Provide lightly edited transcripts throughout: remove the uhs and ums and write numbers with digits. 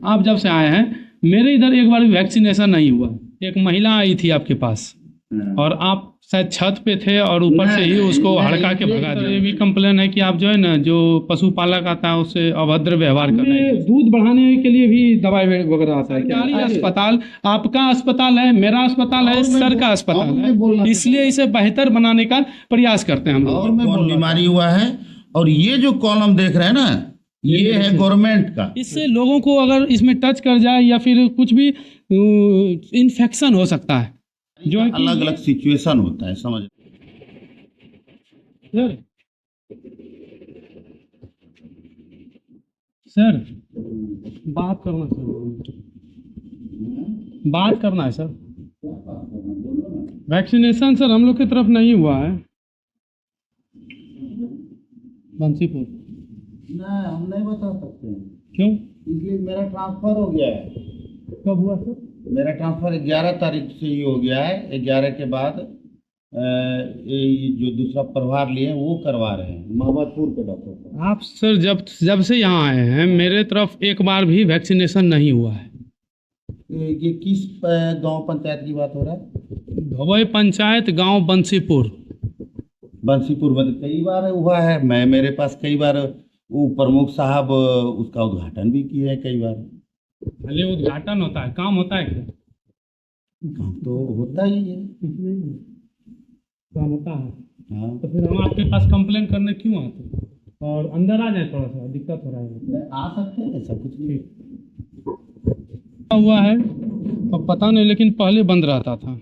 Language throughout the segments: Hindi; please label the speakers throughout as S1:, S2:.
S1: आप जब से आए हैं मेरे इधर एक बार भी वैक्सीनेशन नहीं हुआ। एक महिला आई थी आपके पास और आप शायद छत पे थे और ऊपर से ही उसको हड़का के भगा दिया। ये भी कंप्लेन है कि आप जो है ना, जो पशुपालक आता है उससे अभद्र व्यवहार कर रहे हैं। दूध बढ़ाने के लिए भी दवाई वगैरह आता है। सरकारी अस्पताल, आपका अस्पताल है, मेरा अस्पताल है, सर का अस्पताल है, इसलिए इसे बेहतर बनाने का प्रयास करते हैं हम लोग।
S2: कौन बीमारी हुआ है, और ये जो कॉलम देख रहे हैं ना, ये है गवर्नमेंट का।
S1: इससे लोगों को अगर इसमें टच कर जाए या फिर कुछ भी इन्फेक्शन हो सकता है, जो
S2: अलग अलग सिचुएशन होता है, समझ।
S1: सर बात करना है सर। वैक्सीनेशन सर हम लोग की तरफ नहीं हुआ है बंसीपुर।
S2: नहीं, हम नहीं बता सकते हैं।
S1: क्यों?
S2: इसलिए मेरा ट्रांसफर हो गया है।
S1: कब हुआ सर?
S2: मेरा ट्रांसफर 11 तारीख से ही हो गया है। 11 के बाद ये जो दूसरा प्रभार लिए वो करवा रहे हैं मोहम्मदपुर के डॉक्टर।
S1: आप सर जब से यहाँ आए हैं मेरे तरफ एक बार भी वैक्सीनेशन नहीं हुआ है।
S2: ये किस गांव पंचायत की बात हो रहा है?
S1: धोबई पंचायत, गांव बंसीपुर।
S2: बंसीपुर में कई बार हुआ है। मेरे पास कई बार वो प्रमुख साहब उसका उद्घाटन भी किए हैं कई बार।
S1: खाली उद्घाटन होता है, काम होता है क्या?
S2: काम तो होता ही है।
S1: काम होता है।
S2: हाँ,
S1: तो फिर हम आपके पास कंप्लेन करने क्यों आते? और अंदर आ जाए, थोड़ा सा दिक्कत हो रहा है।
S2: आ सकते हैं, ऐसा कुछ नहीं
S1: हुआ है अब पता नहीं, लेकिन पहले बंद रहता था।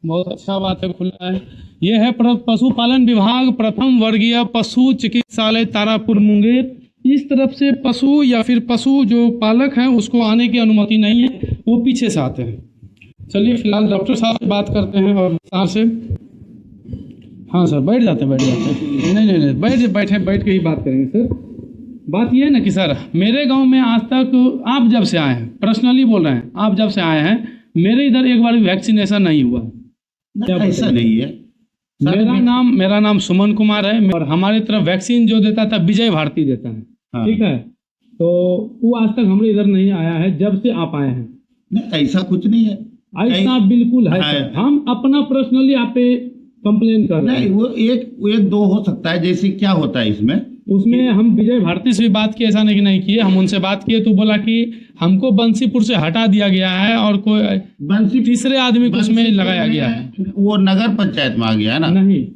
S1: बहुत अच्छा बात है, खुला है। ये है पशुपालन विभाग, प्रथम वर्गीय पशु चिकित्सालय, तारापुर, मुंगेर। इस तरफ से पशु या फिर पशु जो पालक हैं उसको आने की अनुमति नहीं है, वो पीछे से आते हैं। चलिए फिलहाल डॉक्टर साहब से बात करते हैं और सार से। हाँ सर, बैठ जाते नहीं, बैठ के ही बात करेंगे सर। बात ये है ना कि सर मेरे गांव में आज तक आप जब से आए हैं, पर्सनली बोल रहे हैं, आप जब से आए हैं मेरे इधर एक बार भी वैक्सीनेशन नहीं हुआ।
S2: ऐसा नहीं है।
S1: मेरा नाम सुमन कुमार है और हमारे तरफ वैक्सीन जो देता था विजय भारती देता है।
S2: हाँ।
S1: ठीक है, तो वो आज तक हमारे इधर नहीं आया है जब से आप आए हैं।
S2: नहीं, ऐसा कुछ नहीं है।
S1: ऐसा बिल्कुल है सर। हम अपना पर्सनली आप पे कंप्लेन कर रहे हैं।
S2: नहीं, वो एक दो हो सकता है। जैसे क्या होता है
S1: उसमें हम विजय भारती से भी बात किए, ऐसा नहीं किए। हम उनसे बात किए तो बोला कि हमको बंसीपुर से हटा दिया गया है और कोई तीसरे आदमी को उसमें लगाया गया है।
S2: वो नगर पंचायत में आ गया है ना?
S1: नहीं,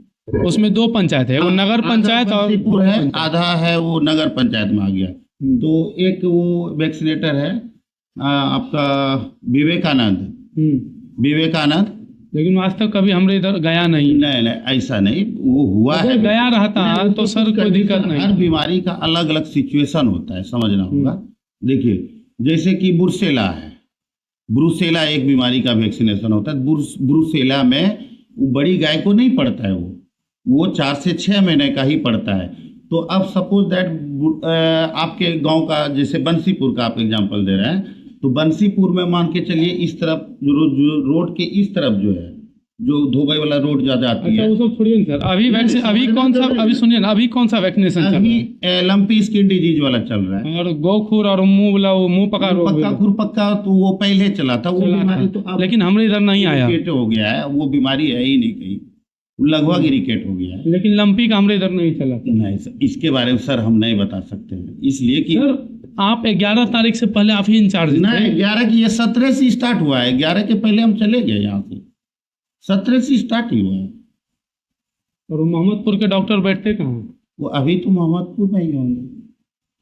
S1: उसमें दो पंचायत है, वो नगर पंचायत और
S2: है, आधा है वो नगर पंचायत में आ गया। तो एक वो वैक्सीनेटर है आपका विवेकानंद, लेकिन
S1: आज तक कभी हमरे इधर गया नहीं।
S2: नहीं, ऐसा नहीं, वो हुआ है।
S1: गया रहता तो सर कोई दिक्कत नहीं।
S2: हर बीमारी का अलग अलग सिचुएशन होता है, समझना होगा। देखिए, जैसे कि ब्रुसेला है, ब्रुसेला एक बीमारी का वैक्सीनेशन होता है। ब्रुसेला में बड़ी गाय को नहीं पड़ता है, वो 4 से 6 महीने का ही पड़ता है। तो अब सपोज दैट आपके गांव का, जैसे बंसीपुर का आप एग्जांपल दे रहे हैं, तो बंसीपुर में मान के चलिए इस तरफ जो रोड के इस तरफ जो है, जो धोबई वाला रोड ज्यादा आती है।
S1: वो सब छोड़िए सर, अभी कौन सा, अभी सुनिए ना, अभी कौन सा वैक्सीनेशन चल रहा है?
S2: लंपी स्किन डिजीज वाला चल रहा है।
S1: और गोखुर और मुंह
S2: पक्का तो वो पहले चला था वो बीमारी, तो
S1: लेकिन हमारे इधर नहीं आया,
S2: हो गया है। वो बीमारी है ही नहीं कहीं, लगभग इरिकेट हो गया है।
S1: लेकिन लंपी का हमारे इधर नहीं चला।
S2: नहीं सर, इसके बारे में सर हम नहीं बता सकते हैं, इसलिए कि
S1: सर आप 11 तारीख से पहले आप ही इंचार्ज थे।
S2: नहीं, 11 की, ये 17 से स्टार्ट हुआ है। 11 के पहले हम चले गए यहाँ से, 17 से स्टार्ट ही हुआ है।
S1: और मोहम्मदपुर के डॉक्टर बैठते कहाँ?
S2: वो अभी तो मोहम्मदपुर में ही होंगे।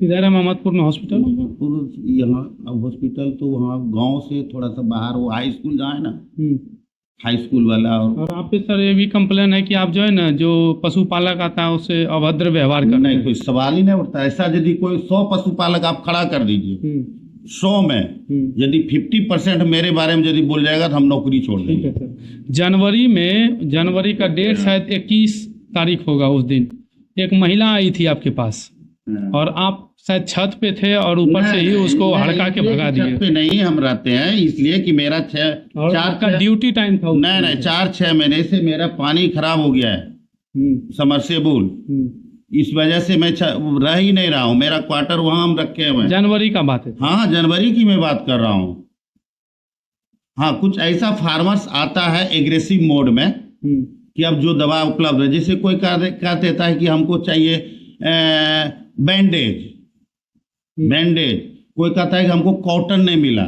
S1: किधर है मोहम्मदपुर में हॉस्पिटल?
S2: यहाँ हॉस्पिटल तो वहाँ गांव से थोड़ा सा बाहर, वो हाई स्कूल जहाँ है ना, हाई स्कूल वाला। और
S1: आप पे सर ये भी कंप्लेन है कि आप जो है ना, जो पशुपालक आता है उससे अभद्र व्यवहार करना।
S2: नहीं, कोई सवाल ही नहीं उठता। ऐसा यदि कोई 100 पशुपालक आप खड़ा कर दीजिए, 100 में यदि 50% मेरे बारे में यदि बोल जाएगा तो हम नौकरी छोड़ देंगे।
S1: जनवरी का डेट शायद 21 तारीख होगा। उस दिन एक महिला आई थी आपके पास और आप शायद छत पे थे और ऊपर से ही उसको हड़का के भगा दिए।
S2: छत पे नहीं हम रहते हैं, इसलिए कि मेरा 4
S1: का ड्यूटी टाइम था।
S2: नहीं, 4-6 महीने से मेरा पानी खराब हो गया है, समरसेबुल। इस वजह से मैं रह ही नहीं रहा हूँ। मेरा क्वार्टर वहां हम रखे हुए हैं।
S1: जनवरी का बात है।
S2: हाँ, जनवरी की मैं बात कर रहा हूँ। हाँ, कुछ ऐसा फार्मर्स आता है एग्रेसिव मोड में कि अब जो दवा उपलब्ध है, जैसे कोई कह देता है कि हमको चाहिए बैंडेज, कोई कहता है कि हमको कॉटन नहीं मिला।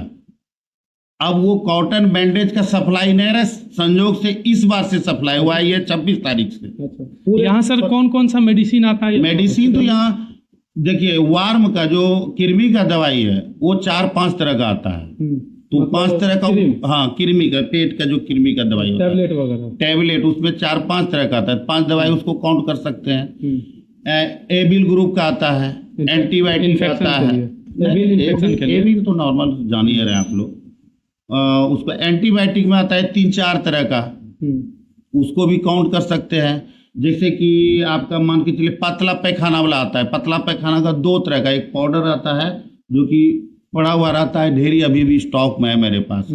S2: अब वो कॉटन बैंडेज का सप्लाई नहीं रहा, संयोग से इस बार से सप्लाई हुआ है, ये 26 तारीख से।
S1: अच्छा, यहाँ सर कौन कौन सा मेडिसिन आता है?
S2: मेडिसिन तो यहाँ देखिए, वार्म का जो कृमि का दवाई है वो 4-5 तरह का आता है। तो 5 तरह का, हाँ, कृमि का, पेट का जो कृमि का दवाई होता है, टैबलेट वगैरह, टैबलेट, उसमें 4-5 तरह का आता है। 5 दवाई उसको काउंट कर सकते हैं। एबिल ग्रुप का आता है, एंटीबायोटिक आता है। एबिल तो नॉर्मल जान ही रहे आप लोग। उसको एंटीबायोटिक में आता है 3-4 तरह का, उसको भी काउंट कर सकते हैं। जैसे कि आपका मान के चलिए पतला पैखाना वाला आता है। पतला पैखाना का 2 तरह का, एक पाउडर आता है जो कि पड़ा हुआ रहता है, ढेरी अभी भी स्टॉक में है मेरे पास।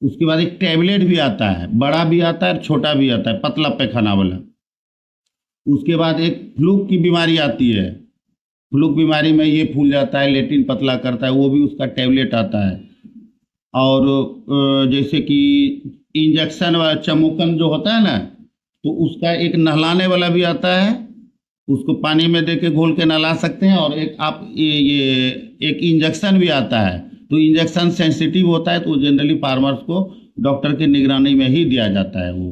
S2: उसके बाद एक टैबलेट भी आता है, बड़ा भी आता है, छोटा भी आता है, पतला पैखाना वाला। उसके बाद एक फ्लूक की बीमारी आती है। फ्लूक बीमारी में ये फूल जाता है, लेटिन पतला करता है, वो भी उसका टैबलेट आता है। और जैसे कि इंजेक्शन वाला चमोकन जो होता है ना, तो उसका एक नहलाने वाला भी आता है, उसको पानी में दे के घोल के नहला सकते हैं। और एक आप ये एक इंजेक्शन भी आता है। तो इंजेक्शन सेंसिटिव होता है, तो जनरली फार्मर्स को डॉक्टर की निगरानी में ही दिया जाता है। वो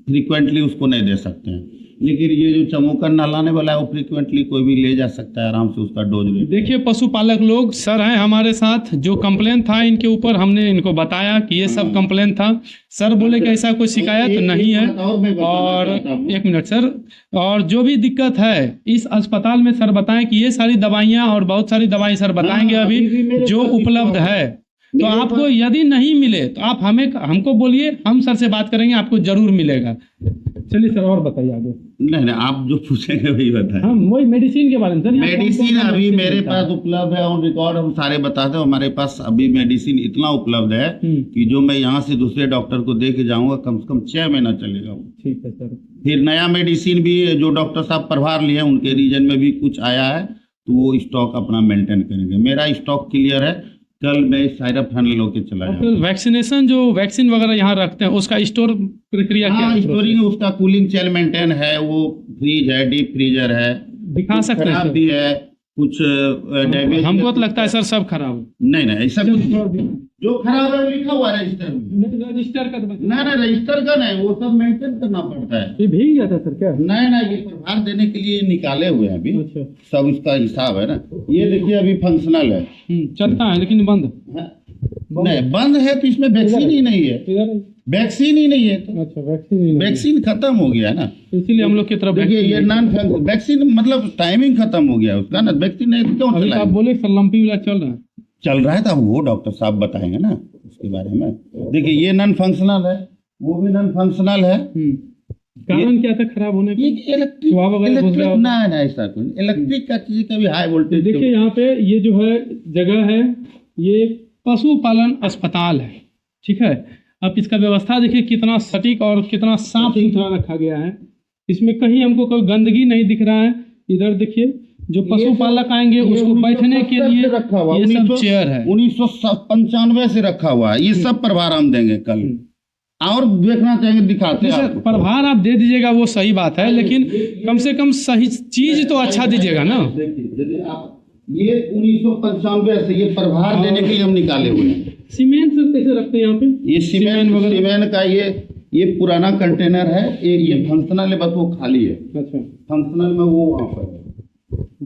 S2: फ्रीक्वेंटली उसको नहीं दे सकते हैं। लेकिन ये जो चमोकन नहलाने वाला है वो फ्रीक्वेंटली कोई भी ले जा सकता है आराम से, उसका डोज ले।
S1: देखिए, पशुपालक लोग सर हैं हमारे साथ, जो कंप्लेन था इनके ऊपर हमने इनको बताया कि ये सब कंप्लेन था। सर बोले कि ऐसा कोई शिकायत नहीं है। और एक मिनट सर, और जो भी दिक्कत है इस अस्पताल में सर बताएं कि ये सारी दवाइयाँ और बहुत सारी दवाई सर बताएंगे अभी जो उपलब्ध है। तो आपको यदि नहीं मिले तो आप हमको बोलिए, हम सर से बात करेंगे, आपको जरूर मिलेगा। चलिए सर, और बताइए आगे।
S2: नहीं, आप जो पूछेंगे वही बताएं।
S1: हम वही मेडिसिन के बारे में सर।
S2: मेडिसिन अभी मेरे पास उपलब्ध है, ऑन रिकॉर्ड हम सारे बताते हैं। हमारे पास अभी मेडिसिन इतना उपलब्ध है कि जो मैं यहाँ से दूसरे डॉक्टर को दे के जाऊंगा, कम से कम 6 महीना चलेगा वो।
S1: ठीक है सर।
S2: फिर नया मेडिसिन भी जो डॉक्टर साहब प्रभार लिए, उनके रीजन में भी कुछ आया है, तो वो स्टॉक अपना मेंटेन करेंगे। मेरा स्टॉक क्लियर है, कल मैं साइरप फन लेके चला जाऊंगा।
S1: वैक्सीनेशन जो वैक्सीन वगैरह यहाँ रखते हैं, उसका स्टोर प्रक्रिया क्या है?
S2: स्टोरिंग, उसका कूलिंग सेल मेंटेन है, वो फ्रीज है, डीप फ्रीजर है,
S1: दिखा सकते हैं
S2: भी है कुछ डैमेज।
S1: हमको तो लगता है सर सब खराब।
S2: नहीं, ऐसा कुछ जो खराब है लिखा हुआ है रजिस्टर में।
S1: रजिस्टर का
S2: नहीं, रजिस्टर का नहीं, वो सब मेंटेन करना पड़ता है।
S1: ये भीग जाता है सर क्या?
S2: नहीं, ये प्रभार देने के लिए निकाले हुए हैं अभी।
S1: अच्छा।
S2: सब इसका हिसाब है ना। ये देखिए अभी फंक्शनल है,
S1: चलता है लेकिन बंद
S2: नहीं, बंद है तो इसमें वैक्सीन ही नहीं है। वैक्सीन ही नहीं है तो।
S1: अच्छा,
S2: वैक्सीन खत्म हो गया ना,
S1: इसीलिए हम लोग की तरफ
S2: देखिए ये नॉन वैक्सीन, मतलब टाइमिंग खत्म हो गया उसका ना। वैक्सीन नहीं तो क्यों
S1: अभी आप बोले सर लंपी वाला चल रहा है
S2: तो वो डॉक्टर साहब बताएंगे ना उसके बारे में। देखिए ये नॉन फंक्शनल है, वो भी नॉन फंक्शनल है।
S1: कारण क्या था खराब होने का?
S2: इलेक्ट्रिक ना ऐसा कोई इलेक्ट्रिक का चीज का भी हाई वोल्टेज।
S1: देखिए यहाँ पे ये जो है जगह है, ये पशुपालन अस्पताल है, ठीक है। अब इसका व्यवस्था देखिए कितना सटीक और कितना साफ सुथरा रखा गया है। इसमें कहीं हमको कोई गंदगी नहीं दिख रहा है। इधर देखिए, जो पशुपालक आएंगे उसको बैठने के लिए ये सब चेयर है,
S2: 1995 से रखा हुआ है। ये सब प्रभार हम देंगे कल, और देखना चाहेंगे दिखाते हैं।
S1: प्रभार आप दे दीजिएगा वो सही बात है, लेकिन कम से कम सही चीज तो अच्छा दीजिएगा ना।
S2: देखिए आप, ये 1995 से ये प्रभार देने के लिए हम निकाले हुए हैं।
S1: सीमेंट सर कैसे रखते हैं यहाँ पे? ये
S2: सीमेंट का ये पुराना कंटेनर है। ये फंक्शनल है, बस वो खाली है। अच्छा, फंक्शनल में वो वहाँ पर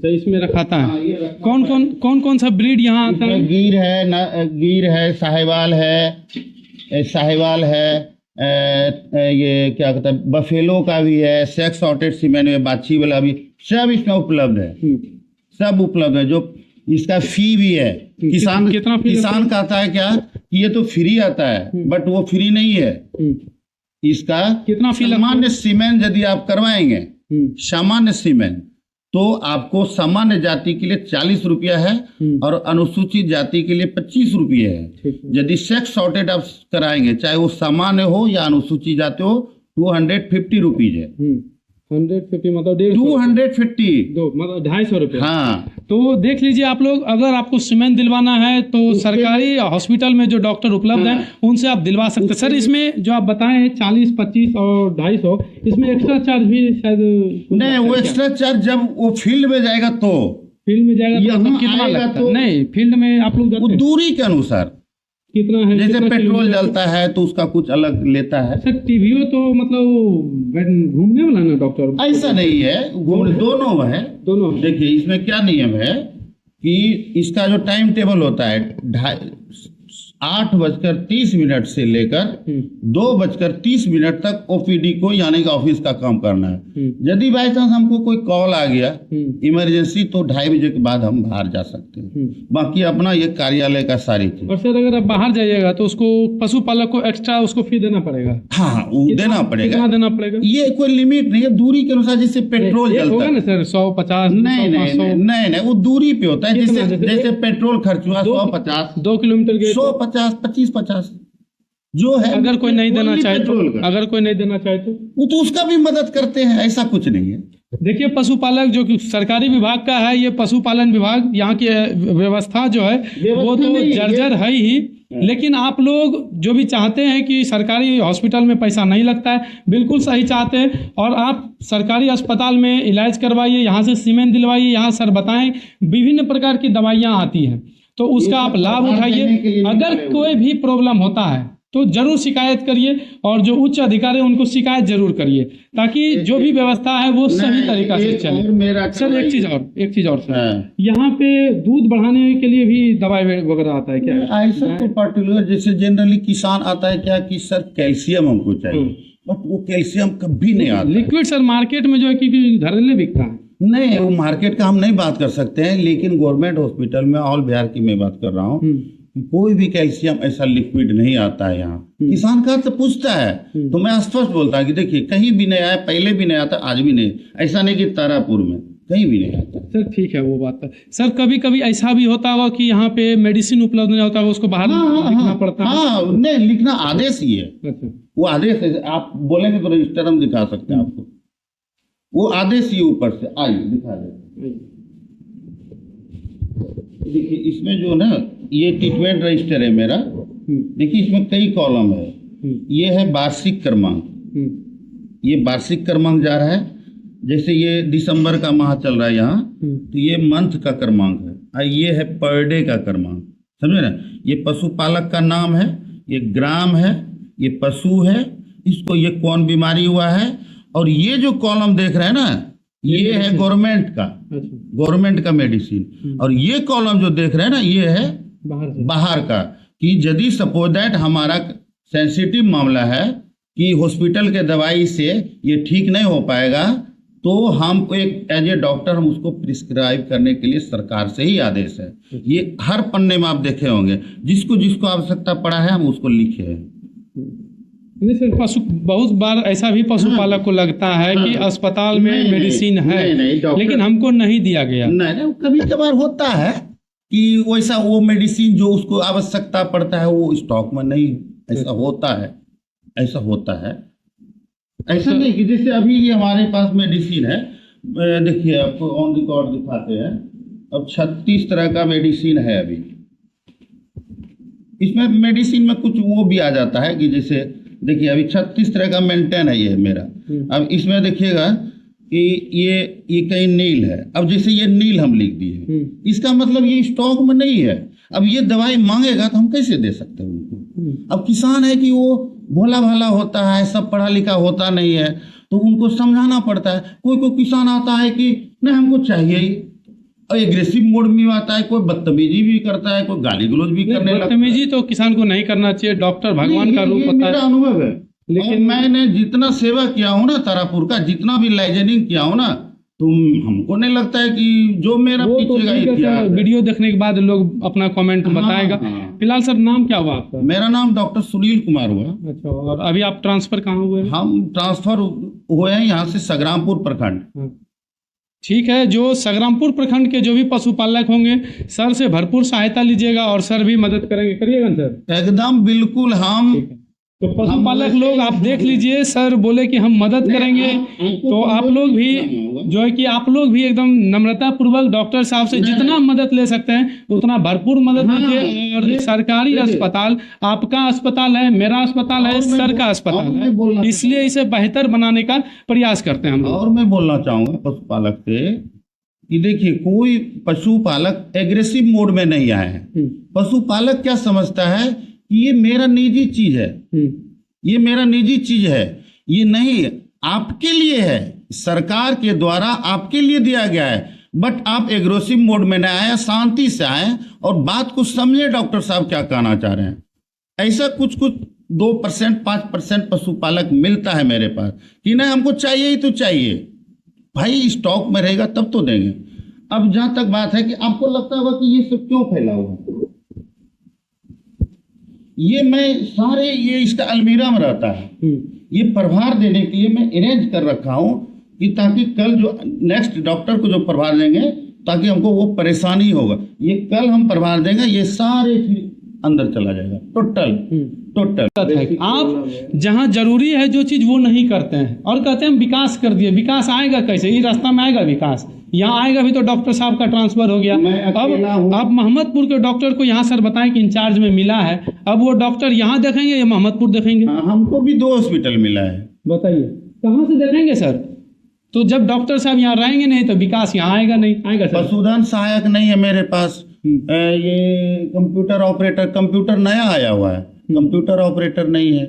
S2: है,
S1: इसमें रखाता है। कौन सा ब्रीड यहाँ आता है?
S2: गिर है, साहिवाल है, ये क्या कहता है, बफेलो का भी है, सेक्स सॉर्टेड सीमेंट में बाछी वाला भी, सब इसमें उपलब्ध है। सब उपलब्ध है। जो इसका फी भी है, किसान कहता है क्या कि ये तो फ्री आता है, बट वो फ्री नहीं है। इसका
S1: कितना फी?
S2: सामान्य सीमेंट यदि आप करवाएंगे, सामान्य सीमेंट, तो आपको सामान्य जाति के लिए 40 रुपया है और अनुसूचित जाति के लिए 25 रुपये है। यदि सेक्स सॉर्टेड आप कराएंगे, चाहे वो सामान्य हो या अनुसूचित जाति हो, 250 रुपीज है।
S1: 150 मतलब 150,
S2: 250।
S1: दो मतलब 250 रुपये।
S2: हाँ,
S1: तो देख लीजिए आप लोग, अगर आपको सीमेंट दिलवाना है तो सरकारी हॉस्पिटल में जो डॉक्टर उपलब्ध हैं उनसे आप दिलवा सकते हैं। सर इसमें जो आप बताएं 40, 25 और 250, इसमें एक्स्ट्रा चार्ज भी शायद
S2: नहीं वो एक्स्ट्रा चार्ज जब वो फील्ड में जाएगा तो
S1: फील्ड में जाएगा तो
S2: यहाँ
S1: मतलब कितना
S2: आएगा
S1: लगता
S2: तो-
S1: है? नहीं फील्ड में आप लोग
S2: वो
S1: जाते हैं?
S2: दूरी के अनुसार,
S1: कितना है?
S2: जैसे
S1: कितना
S2: पेट्रोल
S1: किलोमीटर?
S2: जलता है तो उसका कुछ अलग लेता है।
S1: सर टीवीओ तो मतलब घूमने वाला ना डॉक्टर?
S2: ऐसा नहीं है, घूमने दोनों है।
S1: दोनों?
S2: देखिए इसमें क्या नियम है कि इसका जो टाइम टेबल होता है 8:30 से लेकर 2:30 तक ओपीडी को यानी कि ऑफिस का काम करना है। यदि बाई चांस हमको कोई कॉल आ गया इमरजेंसी तो 2:30 बजे के बाद हम बाहर जा सकते हैं। बाकी अपना ये कार्यालय का सारी चीज।
S1: और सर अगर आप बाहर जाइएगा तो उसको पशुपालक को एक्स्ट्रा उसको फी देना पड़ेगा?
S2: हाँ वो देना पड़ेगा।
S1: कितना देना पड़ेगा?
S2: ये कोई लिमिट नहीं है, दूरी के अनुसार। जैसे पेट्रोल
S1: एक
S2: जलता
S1: होगा
S2: है
S1: ना सर 150?
S2: नहीं नहीं नहीं नहीं नहीं, वो दूरी पे होता है।
S1: कितना?
S2: जैसे जैसे पेट्रोल खर्च हुआ 150,
S1: 2 किलोमीटर गए तो?
S2: 150, 25-50 जो है।
S1: अगर कोई नहीं देना चाहे तो?
S2: पेट्रोल का।
S1: अगर कोई नहीं देना चाहे तो?
S2: वो तो उसका भी मदद करते हैं, ऐसा कुछ नहीं है।
S1: देखिए पशुपालक जो कि सरकारी विभाग का है, ये पशुपालन विभाग, यहाँ की व्यवस्था जो है वो तो जर्जर है ही। लेकिन आप लोग जो भी चाहते हैं कि सरकारी हॉस्पिटल में पैसा नहीं लगता है, बिल्कुल सही चाहते हैं। और आप सरकारी अस्पताल में इलाज करवाइए, यहाँ से सीमेंट दिलवाइए, यहाँ सर बताएं विभिन्न प्रकार की दवाइयाँ आती हैं, तो उसका आप लाभ उठाइए। अगर कोई भी प्रॉब्लम होता है तो जरूर शिकायत करिए, और जो उच्च अधिकारी हैं उनको शिकायत जरूर करिए, ताकि जो भी व्यवस्था है वो सही तरीका से चले। सर एक चीज और सर, यहाँ पे दूध बढ़ाने के लिए भी दवाई वगैरह आता है क्या?
S2: ऐसा तो पर्टिकुलर जैसे जनरली किसान आता है क्या कि सर कैल्शियम हमको चाहिए, बट वो कैल्शियम कभी नहीं आता।
S1: लिक्विड सर मार्केट में जो है कि धड़ल्ले बिकता है।
S2: नहीं वो मार्केट का हम नहीं बात कर सकते हैं, लेकिन गवर्नमेंट हॉस्पिटल में ऑल बिहार की मैं बात कर रहा हूँ, कोई भी कैल्शियम ऐसा लिक्विड नहीं आता है यहाँ। किसान का तो पूछता है तो मैं स्पष्ट बोलता हूँ कि देखिए कहीं भी नहीं आया, पहले भी नहीं आता, आज भी नहीं। ऐसा नहीं कि तारापुर में कहीं भी नहीं आता।
S1: सर ठीक है वो बात है। सर कभी कभी ऐसा भी होता होगा कि यहाँ पे मेडिसिन उपलब्ध नहीं होता है, उसको बाहर लिखना पड़ता है?
S2: हाँ नहीं, लिखना आदेश ही है।
S1: अच्छा।
S2: वो आदेश है, आप बोलेंगे तो रजिस्टर हम दिखा सकते हैं आपको। वो आदेश ही ऊपर से आइए दिखा देते। देखिए इसमें जो ना ये ट्रीटमेंट रजिस्टर है मेरा। देखिए इसमें कई कॉलम है। ये है वार्षिक क्रमांक, ये वार्षिक क्रमांक जा रहा है। जैसे ये दिसंबर का माह चल रहा है यहाँ, तो ये मंथ का क्रमांक है, और ये है पर डे का क्रमांक। समझे ना? ये पशुपालक का नाम है, ये ग्राम है, ये पशु है, इसको ये कौन बीमारी हुआ है। और ये जो कॉलम देख रहे हैं ना, ये है गवर्नमेंट का, गवर्नमेंट का मेडिसिन। और ये कॉलम जो देख रहे हैं ना, ये है बाहर का, कि यदि सपोज दैट हमारा सेंसिटिव मामला है कि हॉस्पिटल के दवाई से ये ठीक नहीं हो पाएगा, तो हम एक एज ए डॉक्टर हम उसको प्रिस्क्राइब करने के लिए सरकार से ही आदेश है। ये हर पन्ने में आप देखे होंगे, जिसको जिसको आवश्यकता पड़ा है हम उसको लिखे हैं।
S1: नहीं सर, बहुत बार ऐसा भी पशुपालक को लगता है कि अस्पताल में मेडिसिन है, लेकिन हमको नहीं दिया गया।
S2: नहीं, कभी कभार होता है कि वैसा वो मेडिसिन जो उसको आवश्यकता पड़ता है वो स्टॉक में नहीं, ऐसा होता है, ऐसा होता है। ऐसा नहीं कि जैसे अभी ये हमारे पास मेडिसिन है, देखिए आपको ऑन रिकॉर्ड दिखाते हैं। अब 36 तरह का मेडिसिन है अभी। इसमें मेडिसिन में कुछ वो भी आ जाता है कि जैसे देखिए अभी 36 तरह का मेंटेन है ये मेरा। अब इसमें देखिएगा कि ये कहीं नील है। अब जैसे ये नील हम लिख दिए, इसका मतलब ये स्टॉक में नहीं है। अब ये दवाई मांगेगा तो हम कैसे दे सकते हैं उनको? अब किसान है कि वो भोला भाला होता है, सब पढ़ा लिखा होता नहीं है, तो उनको समझाना पड़ता है। कोई किसान आता है कि नहीं हमको चाहिए ही, और एग्रेसिव मोड में आता है, कोई बदतमीजी भी करता है, कोई गाली गलौज भी करने लगता है।
S1: बदतमीजी तो किसान को नहीं करना चाहिए, डॉक्टर भगवान का रूप होता है।
S2: मेरा अनुभव है, लेकिन मैंने जितना सेवा किया हूँ ना तारापुर का, जितना भी लाइजनिंग किया हूँ ना, तो हमको नहीं लगता है कि जो मेरा पीछे का इतिहास।
S1: वीडियो देखने के बाद लोग अपना कमेंट बताएगा। फिलहाल सर नाम क्या हुआ आपका?
S2: मेरा नाम डॉक्टर सुनील कुमार हुआ।
S1: अच्छा, और अभी आप ट्रांसफर कहाँ हुए?
S2: हम ट्रांसफर हुए हैं यहाँ से संग्रामपुर प्रखंड।
S1: ठीक है, जो संग्रामपुर प्रखंड के जो भी पशुपालक होंगे, सर से भरपूर सहायता लीजिएगा और सर भी मदद करेंगे, करिएगा सर?
S2: एकदम बिल्कुल। हम
S1: तो पशुपालक लोग आप देख लीजिए, सर बोले कि हम मदद करेंगे, तो आप लोग भी जो है कि आप लोग भी एकदम नम्रता पूर्वक डॉक्टर साहब से जितना मदद ले सकते हैं उतना भरपूर मदद लीजिए। और सरकारी अस्पताल, आपका अस्पताल है, मेरा अस्पताल है, सर का अस्पताल है, इसलिए इसे बेहतर बनाने का प्रयास करते हैं हम लोग।
S2: और मैं बोलना चाहूंगा पशुपालक से कि देखिए, कोई पशुपालक एग्रेसिव मोड में नहीं आए हैं। पशुपालक क्या समझता है कि ये मेरा निजी चीज है, ये मेरा निजी चीज है, ये नहीं आपके लिए है, सरकार के द्वारा आपके लिए दिया गया है। बट आप एग्रेसिव मोड में न आए, शांति से आए और बात को समझे डॉक्टर साहब क्या कहना चाह रहे हैं। ऐसा कुछ 2% 5% पशुपालक मिलता है मेरे पास कि नहीं हमको चाहिए ही तो चाहिए भाई, स्टॉक में रहेगा तब तो देंगे। अब जहां तक बात है कि आपको लगता होगा कि ये सब क्यों फैला हुआ है, ये मैं सारे ये इसका अलमीरा में रहता है, ये प्रभार देने के लिए मैं अरेंज कर रखा हूं कि ताकि कल जो नेक्स्ट डॉक्टर को जो प्रभार देंगे ताकि हमको वो परेशानी होगा, ये कल हम प्रभार देंगे, ये सारे फिर अंदर चला जाएगा टोटल।
S1: आप जहां जरूरी है जो चीज वो नहीं करते हैं और कहते हैं हम विकास कर दिए। विकास आएगा कैसे? ये रास्ता में आएगा विकास? यहाँ आएगा भी तो डॉक्टर साहब का ट्रांसफर हो गया। अब मोहम्मदपुर के डॉक्टर को यहाँ सर बताएं कि इंचार्ज में मिला है, अब वो डॉक्टर यहाँ देखेंगे या मोहम्मदपुर देखेंगे?
S2: हमको भी 2 हॉस्पिटल मिला है, बताइए
S1: कहाँ से देखेंगे सर? तो जब डॉक्टर साहब यहाँ रहेंगे नहीं तो विकास यहाँ आएगा नहीं, आएगा सर?
S2: पशुधन सहायक नहीं है मेरे पास, ये कंप्यूटर ऑपरेटर, कंप्यूटर नया आया हुआ है, कंप्यूटर ऑपरेटर नहीं है।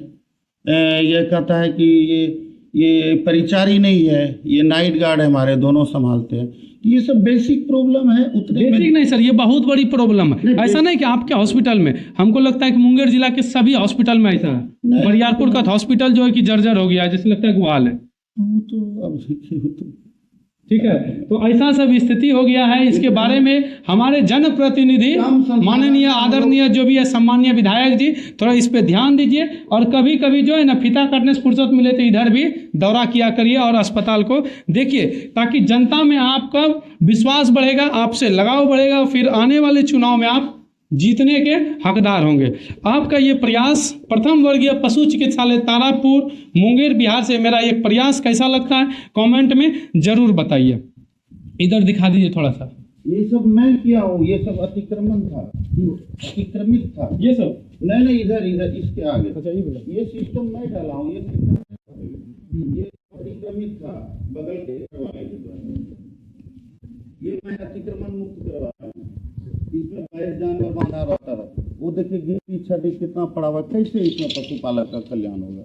S2: ये कहता है कि ये परिचारी नहीं है, ये नाइट गार्ड है, हमारे दोनों संभालते हैं। ये सब बेसिक प्रॉब्लम है, उतने
S1: बेसिक नहीं सर, ये बहुत बड़ी प्रॉब्लम है। ऐसा नहीं कि आपके हॉस्पिटल में, हमको लगता है कि मुंगेर जिला के सभी हॉस्पिटल में ऐसा है। बरियारपुर का हॉस्पिटल जो है कि जर्जर हो गया, जैसे लगता है गुहाल है।
S2: वो तो अब
S1: ठीक है, तो ऐसा सब स्थिति हो गया है। इसके बारे में हमारे जनप्रतिनिधि माननीय आदरणीय जो भी है सम्मानीय विधायक जी थोड़ा इस पे ध्यान दीजिए और कभी कभी जो है ना फीता काटने से फुर्सत मिले तो इधर भी दौरा किया करिए और अस्पताल को देखिए, ताकि जनता में आपका विश्वास बढ़ेगा, आपसे लगाव बढ़ेगा, फिर आने वाले चुनाव में आप जीतने के हकदार होंगे। आपका ये प्रयास प्रथम वर्गीय पशु चिकित्सालय तारापुर मुंगेर बिहार से मेरा एक प्रयास कैसा लगता है कमेंट में जरूर बताइए। इधर दिखा दीजिए थोड़ा सा।
S2: ये सब मैं किया हूँ, ये सब अतिक्रमण था, अतिक्रमित था
S1: ये सब।
S2: नहीं इधर इसके आगे।
S1: अच्छा
S2: ये सिस्टम मैं डाला हूँ, ये अतिक्रमित था बगल के, ये मैं अतिक्रमण मुक्त करवाया हूँ। इसमें गैर जानवर बांधा रहता है, वो देखिए गिट्टी छटी कितना पड़ा हुआ, कैसे इसमें पशुपालक का कल्याण होगा?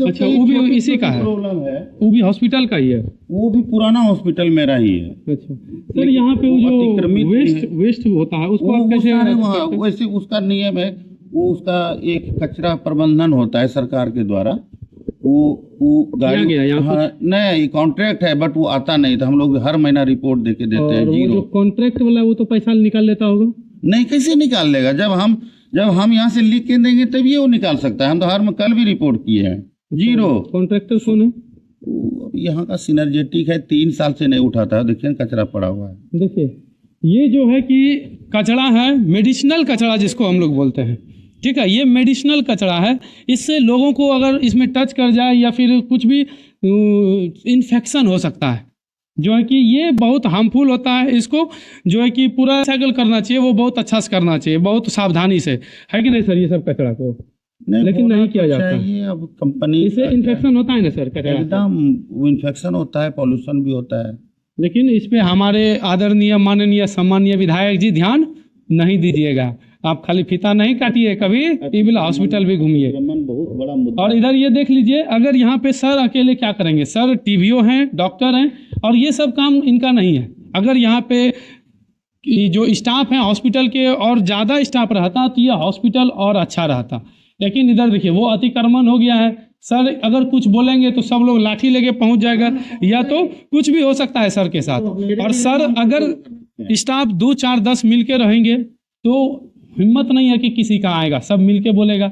S1: अच्छा, वो भी इसी का है
S2: प्रॉब्लम है,
S1: वो भी हॉस्पिटल का ही है,
S2: वो भी पुराना हॉस्पिटल मेरा ही है।
S1: अच्छा सर, यहाँ पे वो जो वेस्ट होता है उसको आप कैसे?
S2: वैसे उसका नियम है, वो उसका एक कचरा प्रबंधन होता है सरकार के द्वारा, वो गाड़ी नहीं कॉन्ट्रैक्ट है, बट वो आता नहीं था। हम लोग हर महीना रिपोर्ट देके देते हैं। जीरो
S1: जो कॉन्ट्रैक्ट वाला वो तो पैसा निकाल लेता होगा?
S2: नहीं, कैसे निकाल लेगा? जब हम यहाँ से लिख के देंगे तभी वो निकाल सकता है। हम तो कल भी रिपोर्ट किए हैं। जीरो।
S1: कॉन्ट्रैक्टर कौन है?
S2: यहाँ का सिनर्जेटिक है, 3 साल से नहीं उठाता है, देखिए कचरा पड़ा हुआ है।
S1: देखिए ये जो है कि कचरा है, मेडिसिनल कचरा जिसको हम लोग बोलते हैं, ठीक है, ये मेडिसिनल कचरा है। इससे लोगों को अगर इसमें टच कर जाए या फिर कुछ भी इन्फेक्शन हो सकता है, जो है कि ये बहुत हार्मफुल होता है। इसको जो है कि पूरा साइकिल करना चाहिए, वो बहुत अच्छा से करना चाहिए, बहुत सावधानी से, है कि नहीं सर? ये सब कचरा को लेकिन नहीं किया जाता है।
S2: अब कंपनी
S1: इससे इन्फेक्शन होता है ना सर? कचरा
S2: एकदम इन्फेक्शन होता है, पॉल्यूशन भी होता है।
S1: लेकिन इस पे हमारे आदरणीय माननीय सम्मानीय विधायक जी ध्यान नहीं दीजिएगा। आप खाली फीता नहीं काटिए, कभी टीबी हॉस्पिटल भी घूमिए।
S2: बहुत बड़ा मुद्दा।
S1: और इधर ये देख लीजिए, अगर यहाँ पे सर अकेले क्या करेंगे? सर टीबीओ हैं, डॉक्टर हैं, और ये सब काम इनका नहीं है। अगर यहाँ पे जो स्टाफ है हॉस्पिटल के और ज़्यादा स्टाफ रहता तो ये हॉस्पिटल और अच्छा रहता। लेकिन इधर देखिए वो अतिक्रमण हो गया है। सर अगर कुछ बोलेंगे तो सब लोग लाठी लेके पहुंच जाएगा, या तो कुछ भी हो सकता है सर के साथ। और सर अगर स्टाफ 2 4 10 मिल के रहेंगे तो हिम्मत नहीं है कि किसी का आएगा, सब मिलके बोलेगा।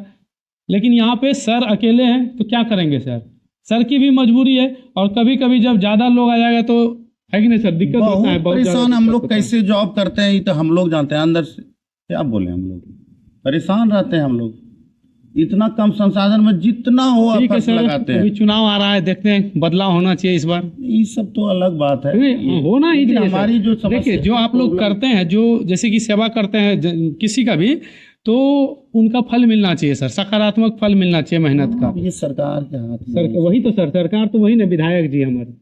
S1: लेकिन यहाँ पे सर अकेले हैं तो क्या करेंगे सर? सर की भी मजबूरी है, और कभी कभी जब ज़्यादा लोग आ जाएगा तो है कि नहीं सर, दिक्कत होता है। बहुत
S2: परेशान हम लोग कैसे जॉब करते हैं ये तो हम लोग जानते हैं। अंदर से क्या बोले, हम लोग परेशान रहते हैं हम लोग। इतना कम संसाधन में जितना हो
S1: ठीक है
S2: फसल
S1: सर,
S2: लगाते हैं।
S1: अभी चुनाव आ रहा है, देखते हैं बदलाव होना चाहिए इस बार।
S2: ये सब तो अलग बात है,
S1: नहीं, होना ही
S2: लेकिन
S1: चाहिए सर।
S2: हमारी जो
S1: देखिए,
S2: समस्या
S1: जो आप लोग करते हैं, जो जैसे कि सेवा करते हैं किसी का भी, तो उनका फल मिलना चाहिए सर, सकारात्मक फल मिलना चाहिए मेहनत का।
S2: ये सरकार के हाथ में
S1: सर वही तो सर, सरकार तो वही ना, विधायक जी हमारे।